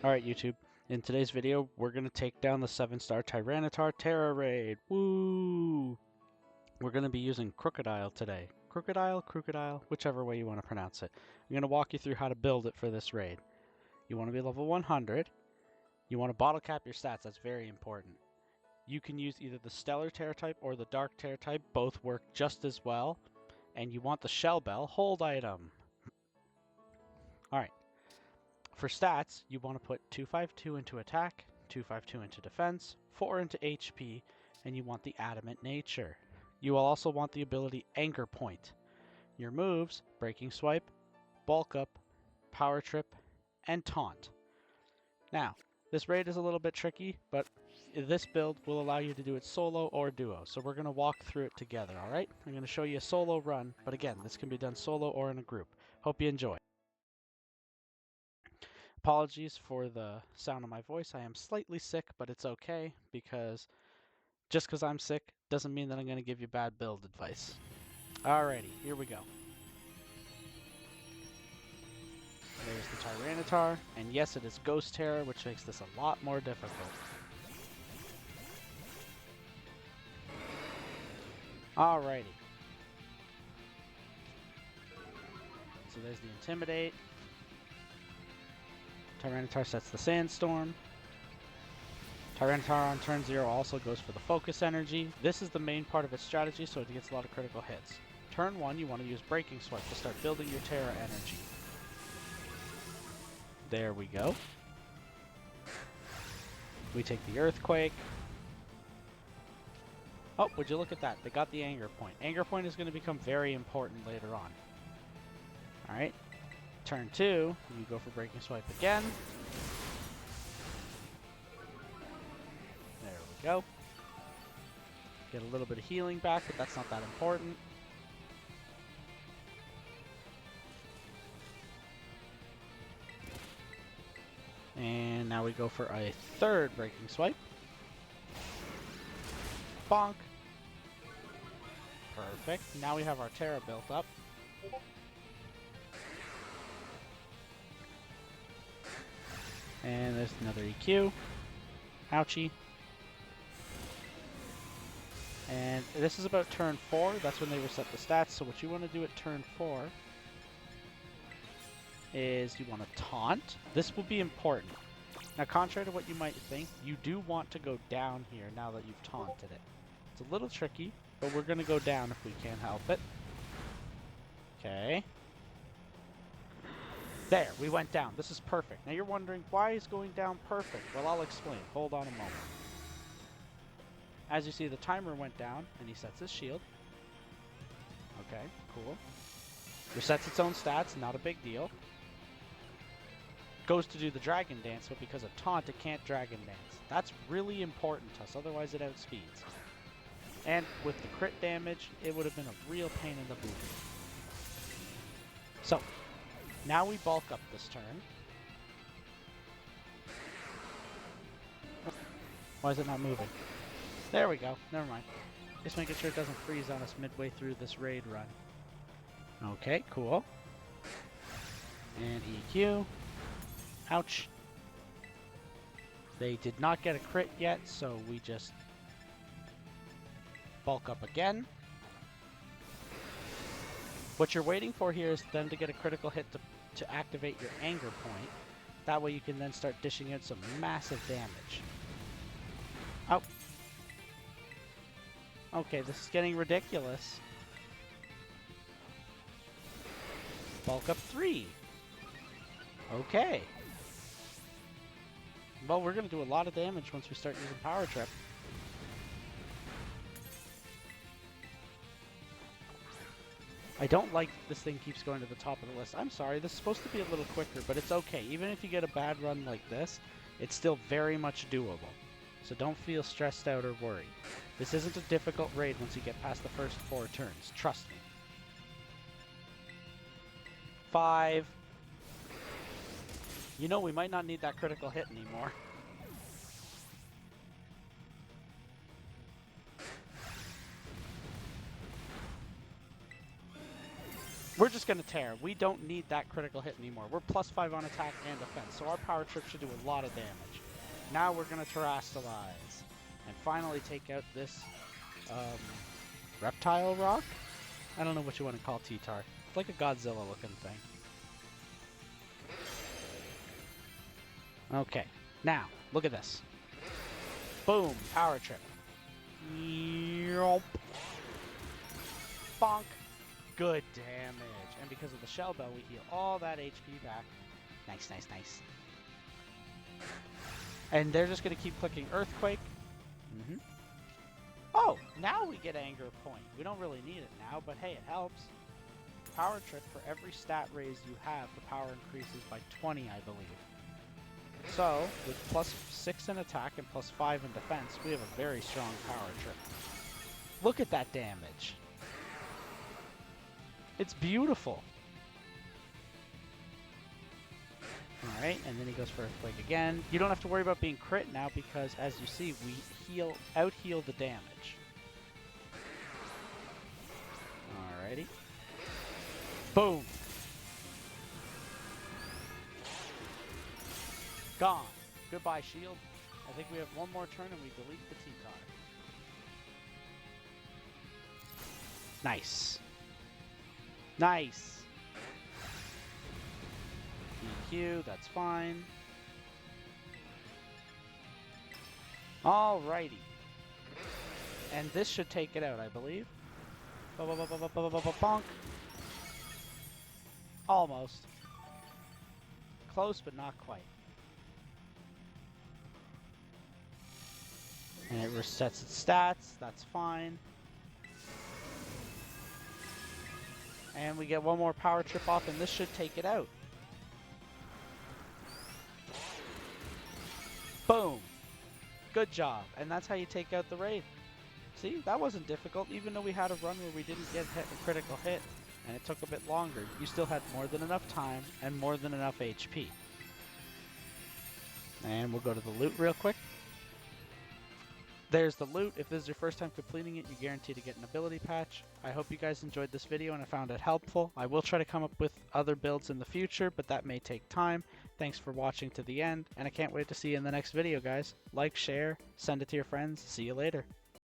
Alright YouTube, in today's video we're going to take down the 7-star Tiranitar Tera raid. Woo! We're going to be using Krookadile today. Krookadile, whichever way you want to pronounce it. I'm going to walk you through how to build it for this raid. You want to be level 100. You want to bottle cap your stats, that's very important. You can use either the Stellar Tera type or the Dark Tera type, both work just as well. And you want the Shell Bell hold item. Alright. For stats, you want to put 252 into attack, 252 into defense, 4 into HP, and you want the adamant nature. You will also want the ability Anchor Point. Your moves, Breaking Swipe, Bulk Up, Power Trip, and Taunt. Now, this raid is a little bit tricky, but this build will allow you to do it solo or duo, so we're going to walk through it together, alright? I'm going to show you a solo run, but again, this can be done solo or in a group. Hope you enjoy. Apologies for the sound of my voice. I am slightly sick, but it's okay because just because I'm sick doesn't mean that I'm going to give you bad build advice. Alrighty, here we go. There's the Tiranitar, and yes, it is Ghost Terror, which makes this a lot more difficult. Alrighty. So there's the Intimidate. Tiranitar sets the Sandstorm. Tiranitar on turn 0 also goes for the Focus Energy. This is the main part of its strategy, so it gets a lot of critical hits. Turn 1, you want to use Breaking Swipe to start building your Tera energy. There we go. We take the Earthquake. Oh, would you look at that? They got the Anger Point. Anger Point is going to become very important later on. Alright. Turn 2, you go for Breaking Swipe again. There we go. Get a little bit of healing back, but that's not that important. And now we go for a third Breaking Swipe. Bonk. Perfect. Now we have our Tera built up. And there's another EQ. Ouchie. And this is about turn 4. That's when they reset the stats. So what you want to do at turn 4 is you want to taunt. This will be important. Now, contrary to what you might think, you do want to go down here now that you've taunted it. It's a little tricky, but we're going to go down if we can help it. Okay. There, we went down. This is perfect. Now you're wondering, why is going down perfect? Well, I'll explain. Hold on a moment. As you see, the timer went down, and he sets his shield. Okay, cool. Resets its own stats, not a big deal. Goes to do the Dragon Dance, but because of taunt, it can't Dragon Dance. That's really important to us, otherwise it outspeeds. And with the crit damage, it would have been a real pain in the booty. So, now we bulk up this turn. Why is it not moving? There we go. Never mind. Just making sure it doesn't freeze on us midway through this raid run. Okay, cool. And EQ. Ouch. They did not get a crit yet, so we just bulk up again. What you're waiting for here is them to get a critical hit to activate your Anger Point. That way you can then start dishing out some massive damage. Oh. Okay, this is getting ridiculous. Bulk up 3. Okay. Well, we're going to do a lot of damage once we start using Power Trip. I don't like this thing keeps going to the top of the list. I'm sorry, this is supposed to be a little quicker, but it's okay. Even if you get a bad run like this, it's still very much doable. So don't feel stressed out or worried. This isn't a difficult raid once you get past the first 4 turns. Trust me. 5. You know, we might not need that critical hit anymore. We're just going to tear. We don't need that critical hit anymore. We're +5 on attack and defense, so our power trip should do a lot of damage. Now we're going to terastalize and finally take out this reptile rock. I don't know what you want to call T-Tar. It's like a Godzilla looking thing. Okay, now look at this. Boom, power trip. Bonk. Good damage. And because of the shell bell, we heal all that HP back. Nice, nice, nice. And they're just going to keep clicking Earthquake. Oh, now we get Anger Point. We don't really need it now, but hey, it helps. Power Trip, for every stat raise you have, the power increases by 20, I believe. So, with +6 in attack and +5 in defense, we have a very strong power trip. Look at that damage. It's beautiful. Alright, and then he goes for Earthquake again. You don't have to worry about being crit now because, as you see, we out-heal the damage. Alrighty. Boom! Gone. Goodbye, shield. I think we have one more turn and we delete the T-Tar. Nice. Nice. EQ, that's fine. Alrighty. And this should take it out, I believe. Bonk. Almost. Close, but not quite. And it resets its stats, that's fine. And we get one more power trip off, and this should take it out. Boom! Good job. And that's how you take out the raid. See, that wasn't difficult, even though we had a run where we didn't get a critical hit, and it took a bit longer. You still had more than enough time, and more than enough HP. And we'll go to the loot real quick. There's the loot. If this is your first time completing it, you're guaranteed to get an ability patch. I hope you guys enjoyed this video and I found it helpful. I will try to come up with other builds in the future, but that may take time. Thanks for watching to the end, and I can't wait to see you in the next video, guys. Like, share, send it to your friends. See you later.